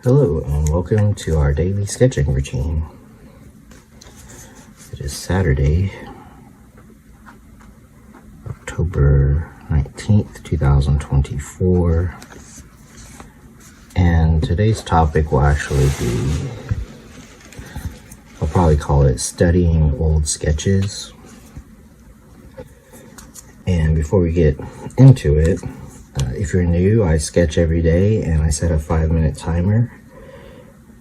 Hello and welcome to our daily sketching routine. It is Saturday, October 19th, 2024, and today's topic will actually be, I'll probably call it studying old sketches. And before we get into it, if you're new, I sketch every day and I set a 5-minute timer,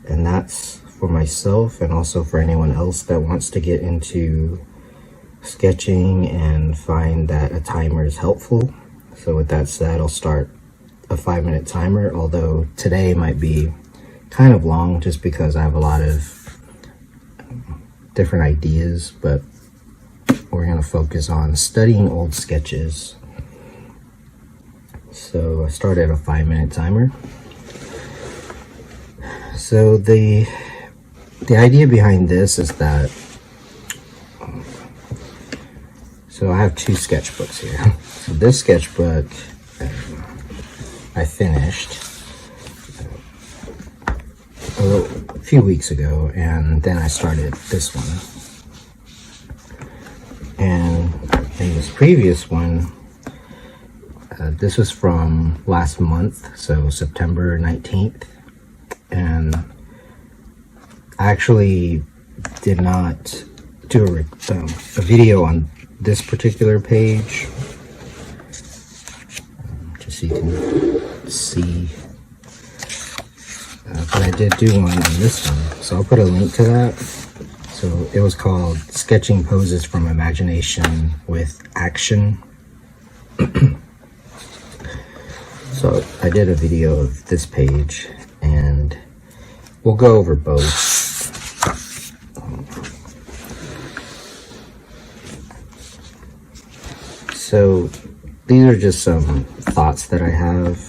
and that's for myself and also for anyone else that wants to get into sketching and find that a timer is helpful. So with that said, I'll start a 5-minute timer, although today might be kind of long just because I have a lot of different ideas, but we're going to focus on studying old sketches. So I started a 5-minute timer. So the idea behind this is that, so I have two sketchbooks here. So this sketchbook I finished a few weeks ago, and then I started this one. And in this previous one, this was from last month, so September 19th, and I actually did not do a video on this particular page, just so you can see, but I did do one on this one, so I'll put a link to that. So it was called Sketching Poses from Imagination with Action. So I did a video of this page, and we'll go over both. So these are just some thoughts that I have,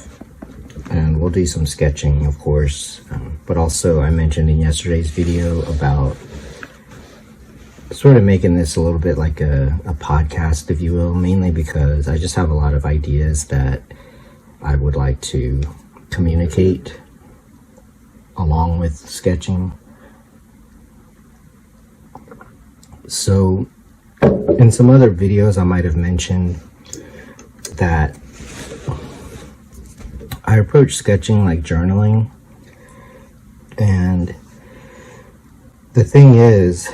and we'll do some sketching, of course, but also I mentioned in yesterday's video about sort of making this a little bit like a podcast, if you will, mainly because I just have a lot of ideas that I would like to communicate along with sketching. So in some other videos I might have mentioned that I approach sketching like journaling, and the thing is,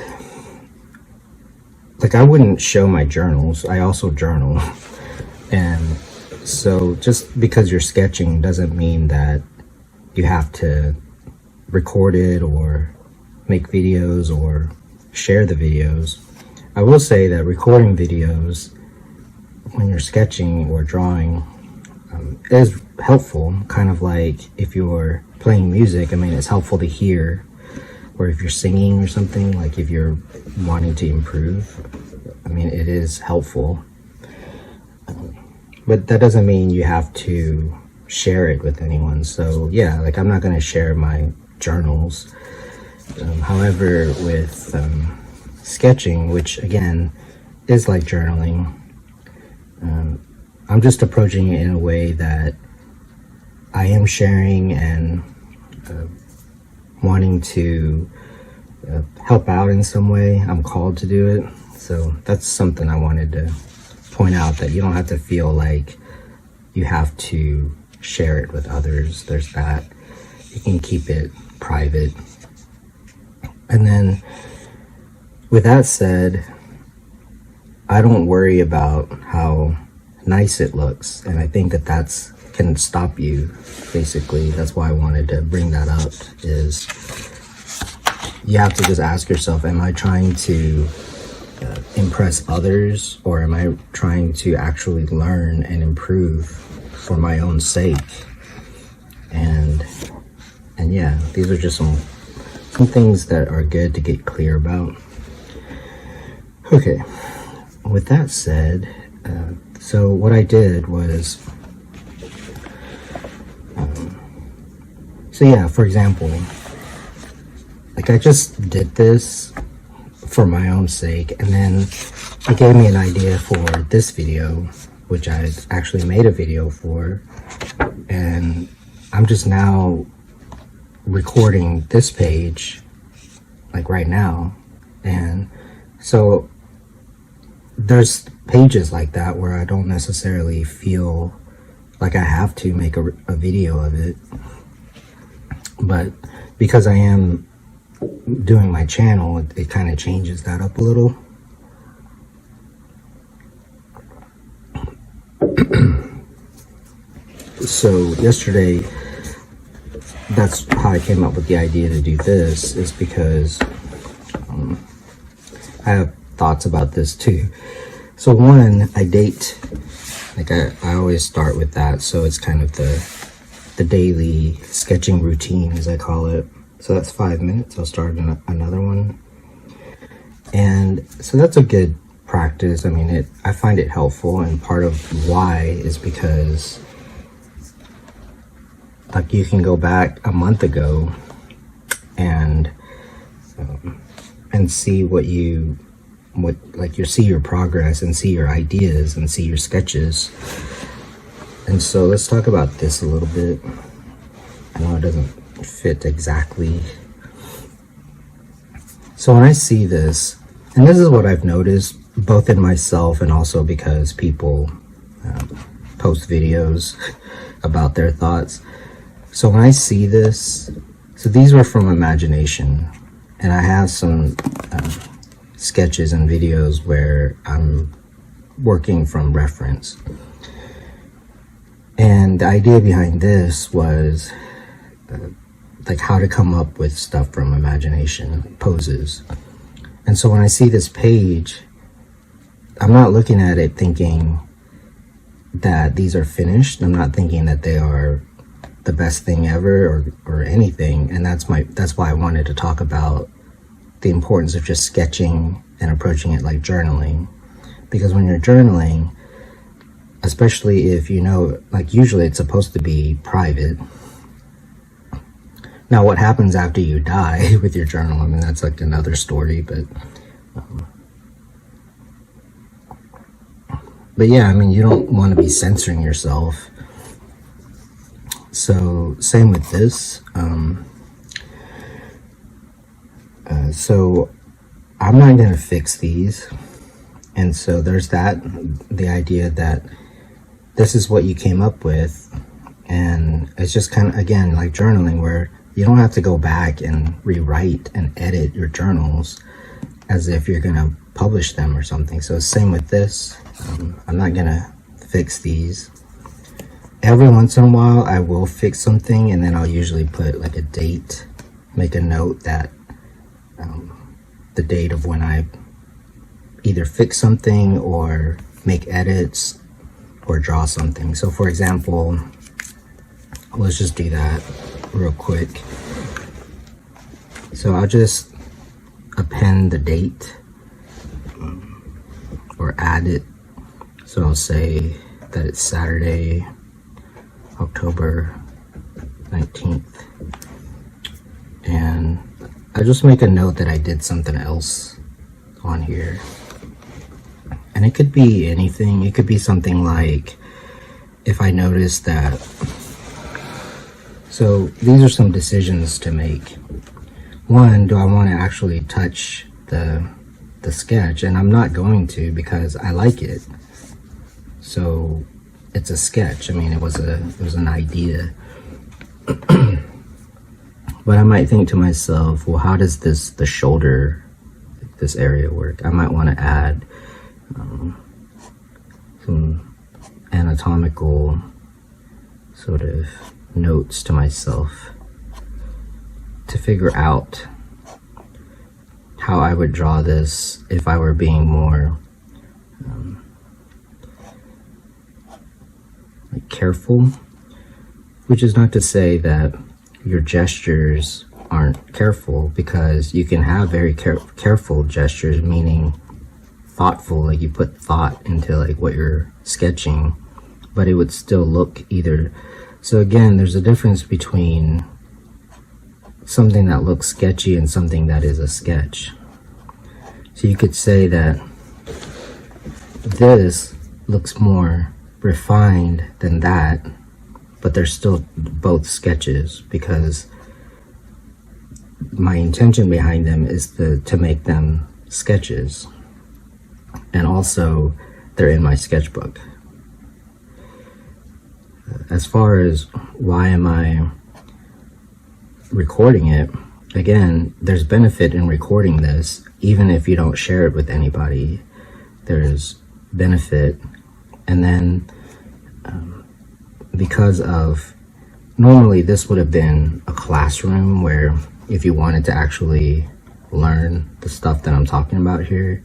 like, I wouldn't show my journals. I also journal. And so just because you're sketching doesn't mean that you have to record it or make videos or share the videos. I will say that recording videos when you're sketching or drawing is helpful, kind of like if you're playing music. I mean, it's helpful to hear, or if you're singing or something, like if you're wanting to improve, I mean, it is helpful. But that doesn't mean you have to share it with anyone. So yeah, like I'm not going to share my journals. However, with sketching, which again is like journaling, I'm just approaching it in a way that I am sharing and wanting to help out in some way. I'm called to do it. So that's something I wanted to point out, that you don't have to feel like you have to share it with others. There's that. You can keep it private. And then with that said, I don't worry about how nice it looks, and I think that that's can stop you, basically. That's why I wanted to bring that up, is you have to just ask yourself, am I trying to impress others, or am I trying to actually learn and improve for my own sake? And yeah, these are just some things that are good to get clear about. Okay, with that said, so what I did was, so yeah, for example, like I just did this for my own sake, and then it gave me an idea for this video, which I actually made a video for, and I'm just now recording this page like right now. And so there's pages like that where I don't necessarily feel like I have to make a video of it, but because I am doing my channel, it kind of changes that up a little. So yesterday, that's how I came up with the idea to do this, is because I have thoughts about this too. So one, I date, like I always start with that, so it's kind of the daily sketching routine, as I call it. So that's 5 minutes. I'll start another one, and so that's a good practice. I mean, I find it helpful, and part of why is because like you can go back a month ago and see you see your progress and see your ideas and see your sketches. And so let's talk about this a little bit. I know it doesn't fit exactly. So when I see this, and this is what I've noticed both in myself and also because people post videos about their thoughts. So when I see this, so these were from imagination, and I have some sketches and videos where I'm working from reference. And the idea behind this was like how to come up with stuff from imagination, poses. And so when I see this page, I'm not looking at it thinking that these are finished. I'm not thinking that they are the best thing ever or anything. And that's why I wanted to talk about the importance of just sketching and approaching it like journaling. Because when you're journaling, especially if you know, like usually it's supposed to be private. Now what happens after you die with your journal, I mean, that's like another story, but yeah, I mean, you don't want to be censoring yourself. So same with this. So I'm not going to fix these. And so there's the idea that this is what you came up with. And it's just kind of, again, like journaling, where you don't have to go back and rewrite and edit your journals as if you're going to publish them or something. So same with this. I'm not going to fix these. Every once in a while, I will fix something, and then I'll usually put like a date, make a note that the date of when I either fix something or make edits or draw something. So for example, let's just do that real quick. So I'll just append the date or add it. So I'll say that it's Saturday, October 19th. And I just make a note that I did something else on here. And it could be anything. It could be something like, if I notice that, so these are some decisions to make. One, do I want to actually touch the sketch? And I'm not going to, because I like it. So it's a sketch. I mean, it was an idea. But I might think to myself, well, how does the shoulder, this area work? I might want to add some anatomical sort of notes to myself to figure out how I would draw this if I were being more careful, which is not to say that your gestures aren't careful, because you can have very careful gestures, meaning thoughtful, like you put thought into like what you're sketching, but it would still look either. So again, there's a difference between something that looks sketchy and something that is a sketch. So you could say that this looks more refined than that, but they're still both sketches, because my intention behind them is to make them sketches. And also, they're in my sketchbook. As far as why am I recording it, again, there's benefit in recording this, even if you don't share it with anybody. There's benefit. And then because of, normally this would have been a classroom where if you wanted to actually learn the stuff that I'm talking about here,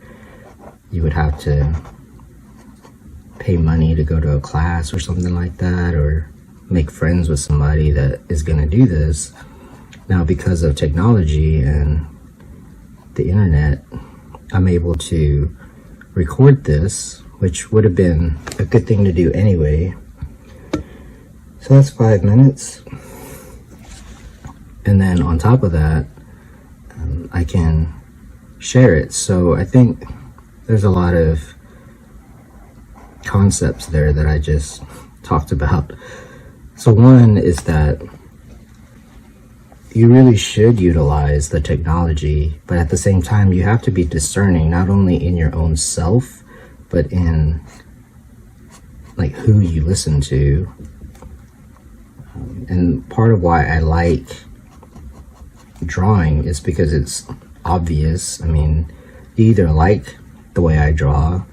you would have to pay money to go to a class or something like that, or make friends with somebody that is going to do this. Now, because of technology and the internet, I'm able to record this, which would have been a good thing to do anyway. So that's 5 minutes. And then on top of that, I can share it. So I think there's a lot of concepts there that I just talked about. So one is that you really should utilize the technology, but at the same time, you have to be discerning, not only in your own self, but in like who you listen to. And part of why I like drawing is because it's obvious. I mean, you either like the way I draw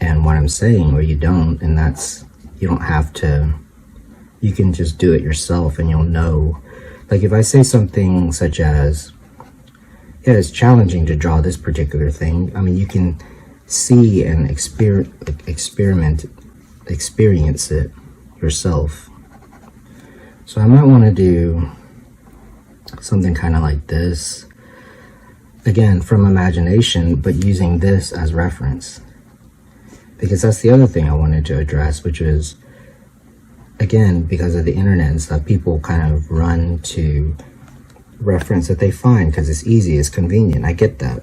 and what I'm saying, or you don't, and that's, you don't have to, you can just do it yourself and you'll know. Like if I say something such as, yeah, it's challenging to draw this particular thing, I mean, you can see and experience it yourself. So I might want to do something kind of like this, again, from imagination, but using this as reference. Because that's the other thing I wanted to address, which is, again, because of the internet and stuff, people kind of run to reference that they find because it's easy, it's convenient. I get that.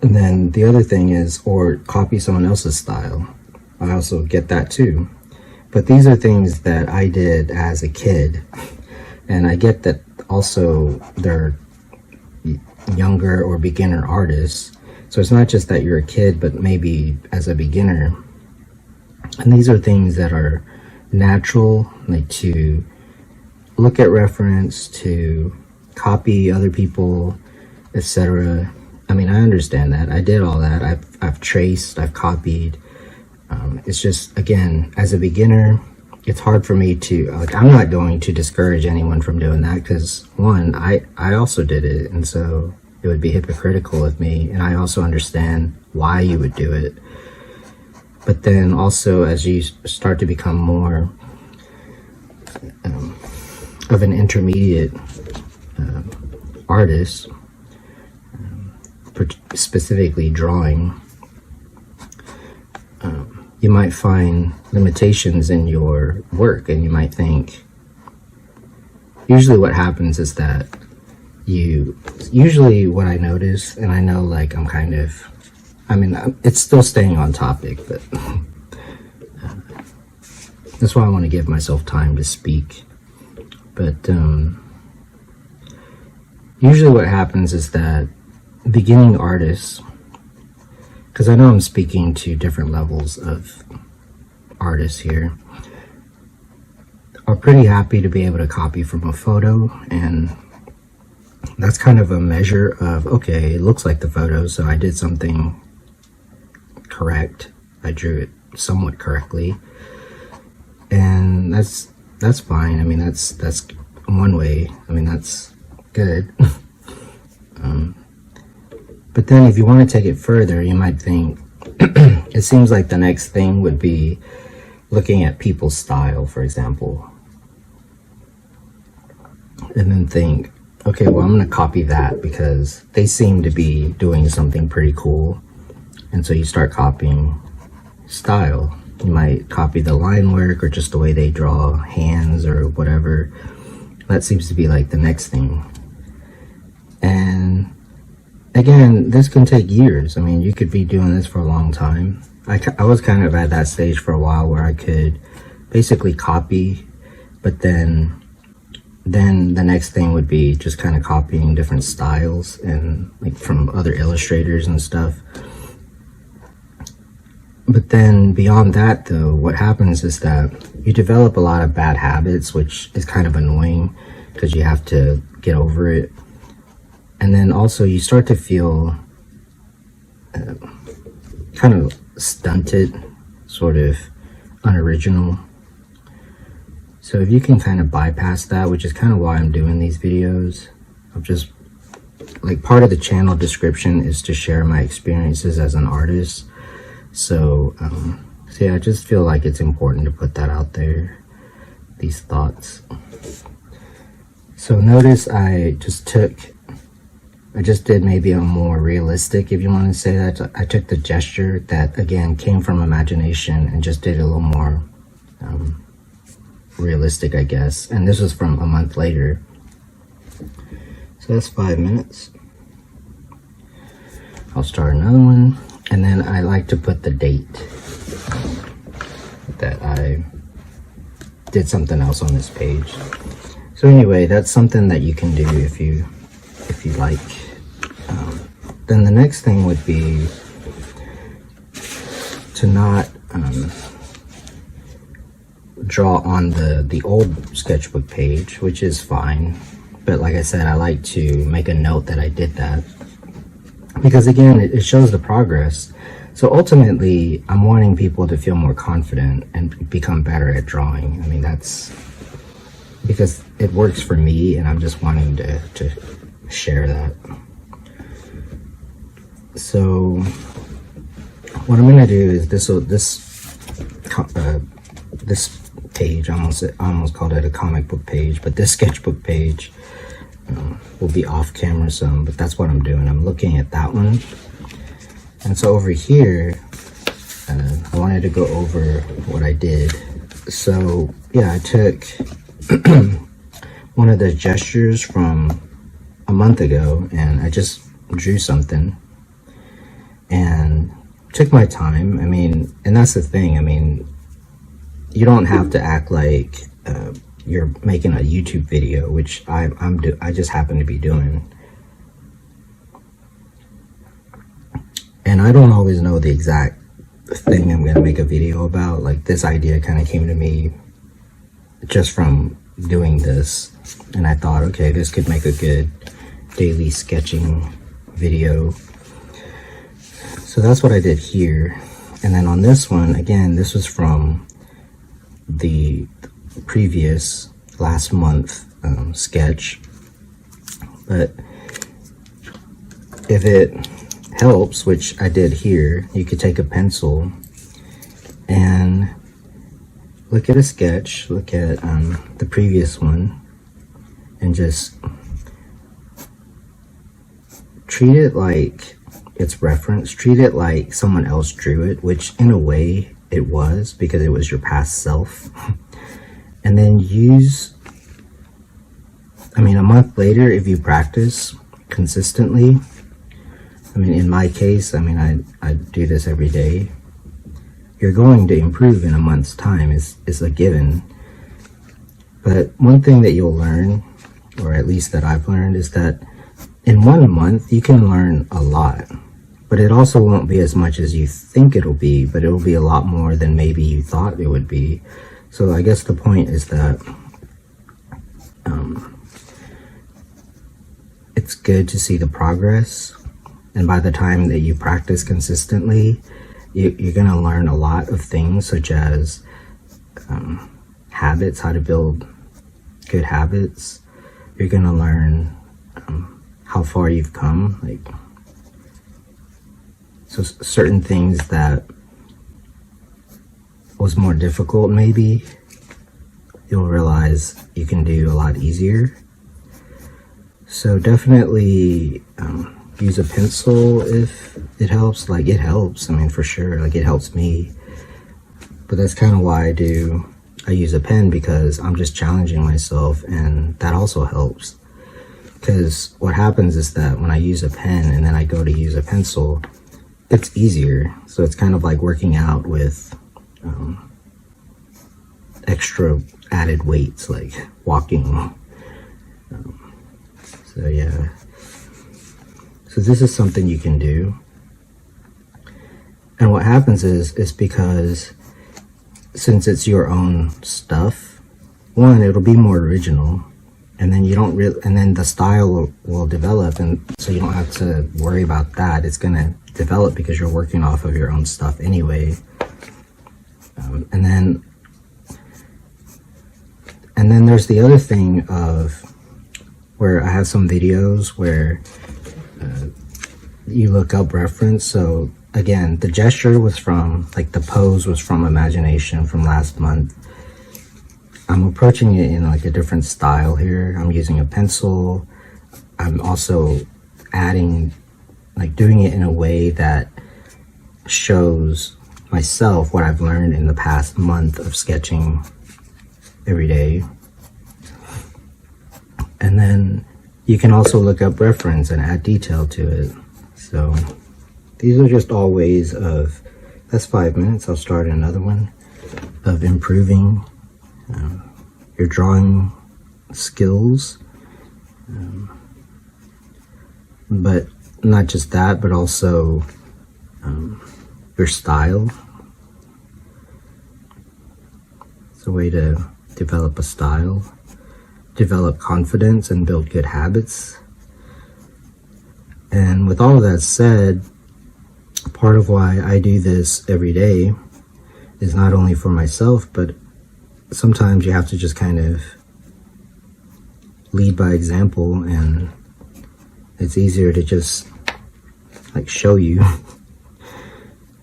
And then the other thing is, or copy someone else's style. I also get that too. But these are things that I did as a kid. And I get that also they're younger or beginner artists. So it's not just that you're a kid, but maybe as a beginner. And these are things that are natural, like to look at reference, to copy other people, etc. I mean, I understand that. I did all that. I've traced, I've copied. It's just, again, as a beginner, it's hard for me to, like, I'm not going to discourage anyone from doing that because, one, I also did it, and so it would be hypocritical of me, and I also understand why you would do it. But then also, as you start to become more of an intermediate artist, specifically drawing, you might find limitations in your work, and you might think, usually what happens is that usually what I notice, and I know, like, I'm kind of, I mean, it's still staying on topic, but that's why I want to give myself time to speak. But usually what happens is that beginning artists, because I know I'm speaking to different levels of artists here, are pretty happy to be able to copy from a photo, and that's kind of a measure of, okay, it looks like the photo, so I did something correct. I drew it somewhat correctly, and that's fine. I mean, that's one way. I mean, that's good. But then if you want to take it further, you might think, it seems like the next thing would be looking at people's style, for example, and then think, okay, well, I'm going to copy that because they seem to be doing something pretty cool. And so you start copying style. You might copy the line work or just the way they draw hands or whatever. That seems to be like the next thing. And again, this can take years. I mean, you could be doing this for a long time. I was kind of at that stage for a while where I could basically copy, but then then the next thing would be just kind of copying different styles and like from other illustrators and stuff. But then beyond that though, what happens is that you develop a lot of bad habits, which is kind of annoying because you have to get over it. And then also you start to feel kind of stunted, sort of unoriginal. So if you can kind of bypass that, which is kind of why I'm doing these videos, I'm just like, part of the channel description is to share my experiences as an artist. So yeah, I just feel like it's important to put that out there, these thoughts. So notice I just did maybe a more realistic, if you want to say that. I took the gesture that again came from imagination and just did it a little more realistic, I guess. And this was from a month later. So that's 5 minutes. I'll start another one. And then I like to put the date that I did something else on this page. So anyway, that's something that you can do if you like. Then the next thing would be to not draw on the old sketchbook page, which is fine. But like I said, I like to make a note that I did that, because again, it shows the progress. So ultimately, I'm wanting people to feel more confident and become better at drawing. I mean, that's because it works for me, and I'm just wanting to share that. So what I'm gonna do is this page, I almost called it a comic book page, but this sketchbook page will be off camera some, but that's what I'm doing. I'm looking at that one. And so over here, I wanted to go over what I did. So yeah, I took one of the gestures from a month ago and I just drew something and took my time. I mean, and that's the thing. I mean, you don't have to act like you're making a YouTube video, which I just happen to be doing. And I don't always know the exact thing I'm gonna make a video about. Like, this idea kind of came to me just from doing this, and I thought, okay, this could make a good daily sketching video. So that's what I did here. And then on this one, again, this was from the previous last month sketch, but if it helps, which I did here, you could take a pencil and look at a sketch, look at the previous one, and just treat it like it's reference, treat it like someone else drew it, which in a way it was, because it was your past self. And then use, I mean, a month later, if you practice consistently, I mean, in my case, I mean, I do this every day, you're going to improve in a month's time, is a given. But one thing that you'll learn, or at least that I've learned, is that in 1 month you can learn a lot, but it also won't be as much as you think it'll be, but it'll be a lot more than maybe you thought it would be. So I guess the point is that it's good to see the progress, and by the time that you practice consistently, you're going to learn a lot of things, such as habits, how to build good habits. You're going to learn how far you've come, like, so certain things that was more difficult, maybe you'll realize you can do a lot easier. So definitely use a pencil if it helps. Like, it helps, I mean, for sure, like, it helps me. But that's kind of why I use a pen, because I'm just challenging myself, and that also helps. Because what happens is that when I use a pen and then I go to use a pencil, it's easier. So it's kind of like working out with extra added weights, like walking. So yeah, so this is something you can do. And what happens is because since it's your own stuff, one, it'll be more original, and then you don't really, and then the style will develop, and so you don't have to worry about that. It's gonna develop because you're working off of your own stuff anyway. And then there's the other thing of where I have some videos where you look up reference. So again, the gesture was from, like the pose was from Imagination from last month. I'm approaching it in like a different style here. I'm using a pencil. I'm also adding, like doing it in a way that shows myself what I've learned in the past month of sketching every day. And then you can also look up reference and add detail to it. So these are just all ways of, that's 5 minutes, I'll start another one, of improving your drawing skills. But not just that, but also your style. It's a way to develop a style, develop confidence, and build good habits. And with all of that said, part of why I do this every day is not only for myself, but sometimes you have to just kind of lead by example, and it's easier to just like show you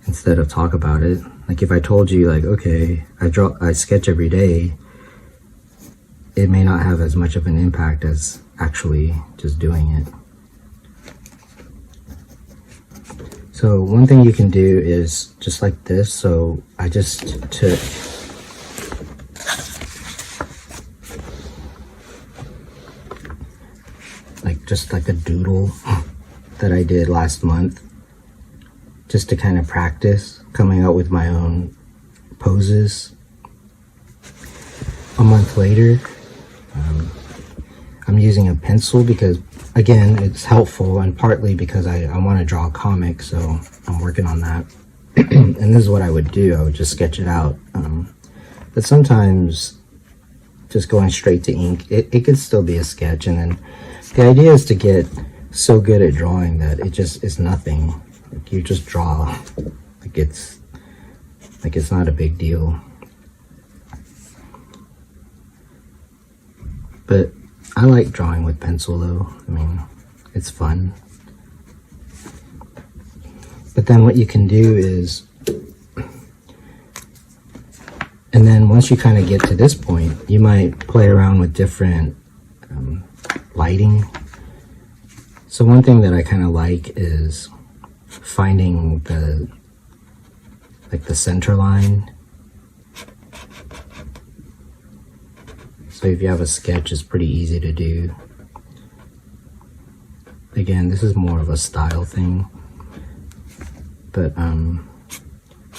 instead of talk about it. Like if I told you like, okay, I sketch every day, it may not have as much of an impact as actually just doing it. So one thing you can do is just like this. So I just took just like a doodle that I did last month, just to kind of practice coming up with my own poses. A month later, I'm using a pencil because, again, it's helpful, and partly because I want to draw a comic, so I'm working on that. And this is what I would do. I would just sketch it out. But sometimes just going straight to ink, it could still be a sketch. And then the idea is to get so good at drawing that it just is nothing. Like you just draw like it's not a big deal. But I like drawing with pencil though. I mean, it's fun. But then what you can do is, and then once you kind of get to this point, you might play around with different lighting. So one thing that I kind of like is finding the center line. So if you have a sketch, it's pretty easy to do. Again, this is more of a style thing, but I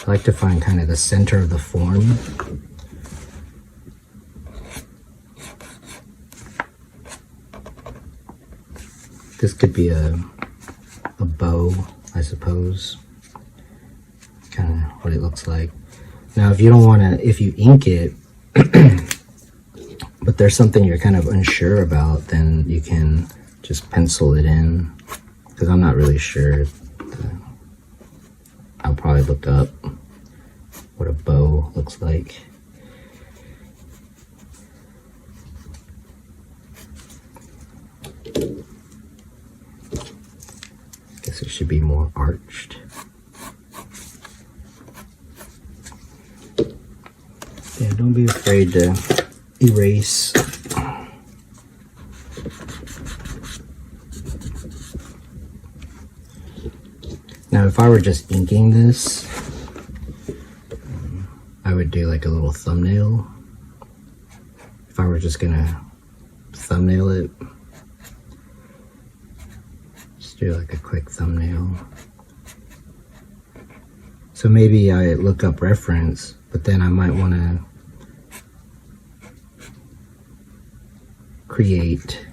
like to find kind of the center of the form. This could be a bow, I suppose. Kind of what it looks like. Now, if you don't want to, if you ink it, but there's something you're kind of unsure about, then you can just pencil it in, because I'm not really sure. I'll probably look up what a bow looks like. Guess it should be more arched. Yeah, don't be afraid to erase. Now, if I were just inking this, I would do like a little thumbnail. If I were just gonna thumbnail it, just do like a quick thumbnail. So maybe I look up reference, but then I might want to create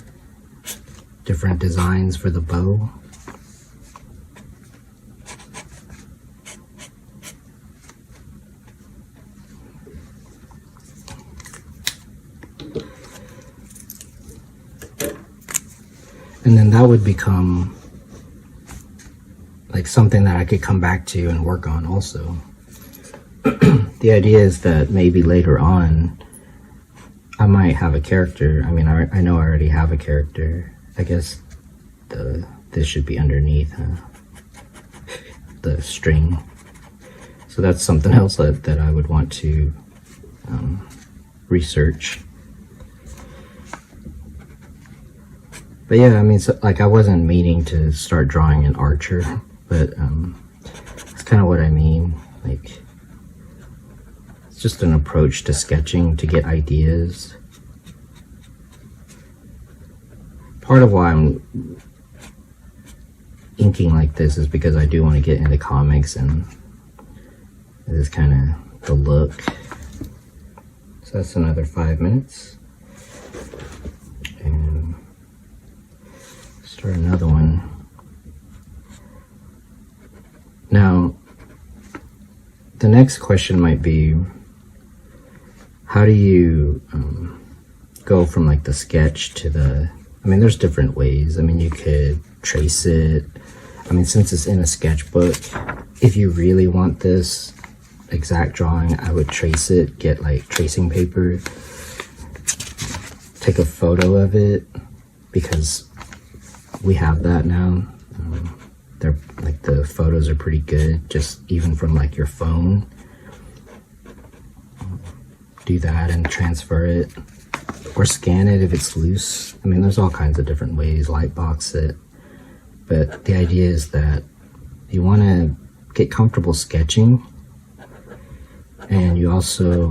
different designs for the bow. And then that would become like something that I could come back to and work on also. The idea is that maybe later on I might have a character. I mean, I know I already have a character. I guess this should be underneath, the string. So that's something else that I would want to research. But yeah, I mean, so, like, I wasn't meaning to start drawing an archer, but that's kind of what I mean. Like, it's just an approach to sketching to get ideas. Part of why I'm inking like this is because I do want to get into comics, and this is kind of the look. So that's another 5 minutes. And start another one. Now, the next question might be, how do you go from like the sketch to the, I mean, there's different ways. I mean, you could trace it. I mean, since it's in a sketchbook, if you really want this exact drawing, I would trace it, get like tracing paper, take a photo of it, because we have that now. They're like, the photos are pretty good, just even from like your phone. Do that and transfer it, or scan it if it's loose. I mean, there's all kinds of different ways, lightbox it. But the idea is that you want to get comfortable sketching, and you also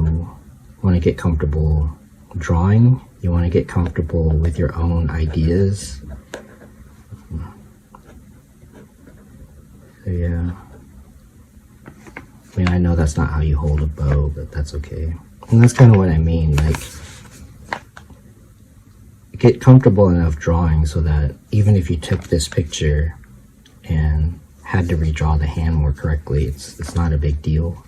want to get comfortable drawing. You want to get comfortable with your own ideas. So yeah, I mean, I know that's not how you hold a bow, but that's okay. And that's kind of what I mean, like, get comfortable enough drawing so that even if you took this picture and had to redraw the hand more correctly, it's not a big deal.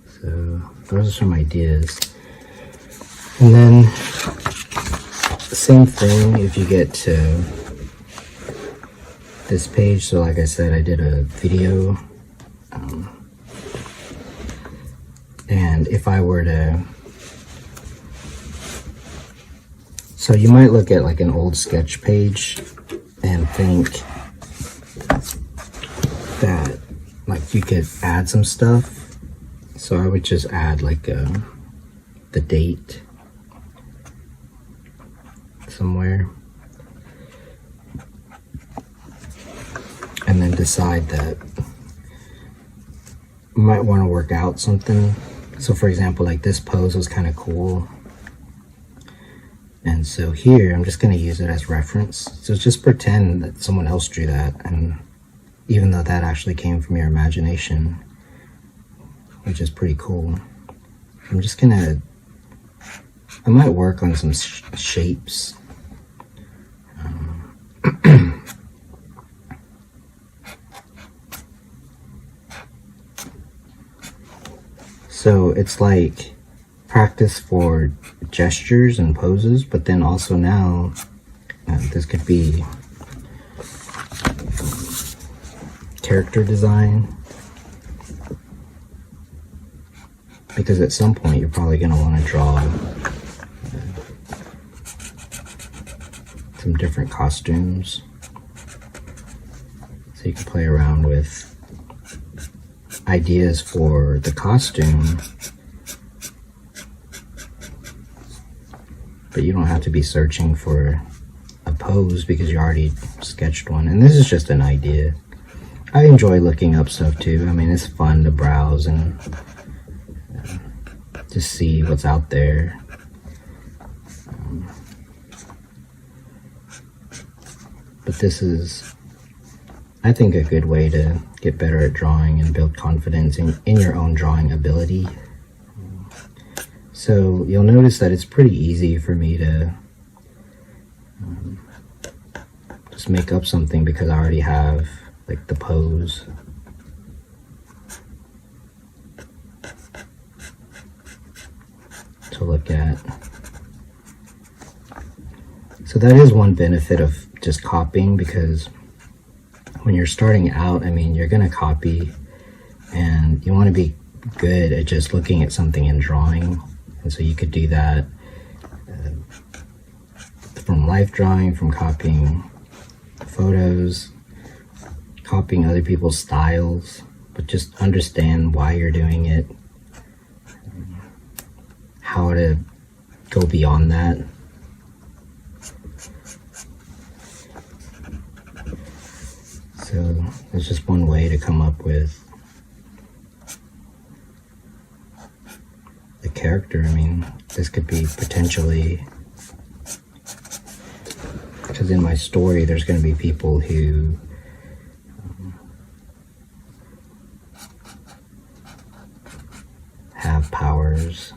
So those are some ideas. And then the same thing if you get to this page. So like I said, I did a video, and if I were to, so you might look at like an old sketch page and think that like you could add some stuff. So I would just add like the date somewhere, and then decide that you might want to work out something. So for example, like this pose was kind of cool, and so here I'm just going to use it as reference. So just pretend that someone else drew that, and even though that actually came from your imagination, which is pretty cool, I'm just gonna, I might work on some shapes. So it's like practice for gestures and poses, but then also now this could be character design, because at some point you're probably going to want to draw some different costumes, so you can play around with ideas for the costume, but you don't have to be searching for a pose because you already sketched one. And this is just an idea. I enjoy looking up stuff too. I mean, it's fun to browse and just see what's out there. But this is, I think, a good way to get better at drawing and build confidence in your own drawing ability. So So you'll notice that it's pretty easy for me to just make up something because I already have like the pose. To look at. So that is one benefit of just copying, because when you're starting out, I mean, you're going to copy and you want to be good at just looking at something and drawing. And so you could do that from life drawing, from copying photos, copying other people's styles, but just understand why you're doing it, how to go beyond that. So there's just one way to come up with the character. I mean, this could be potentially, because in my story there's going to be people who have powers.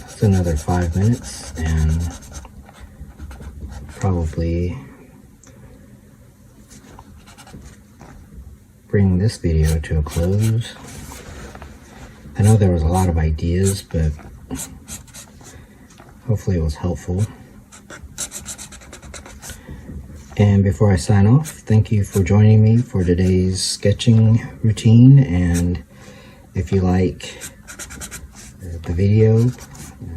It's another 5 minutes and probably bring this video to a close. I know there was a lot of ideas, but hopefully it was helpful. And before I sign off, thank you for joining me for today's sketching routine. And if you like the video,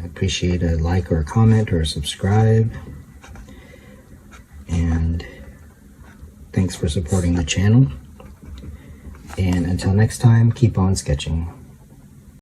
I appreciate a like or a comment or a subscribe. And thanks for supporting the channel. And until next time, keep on sketching.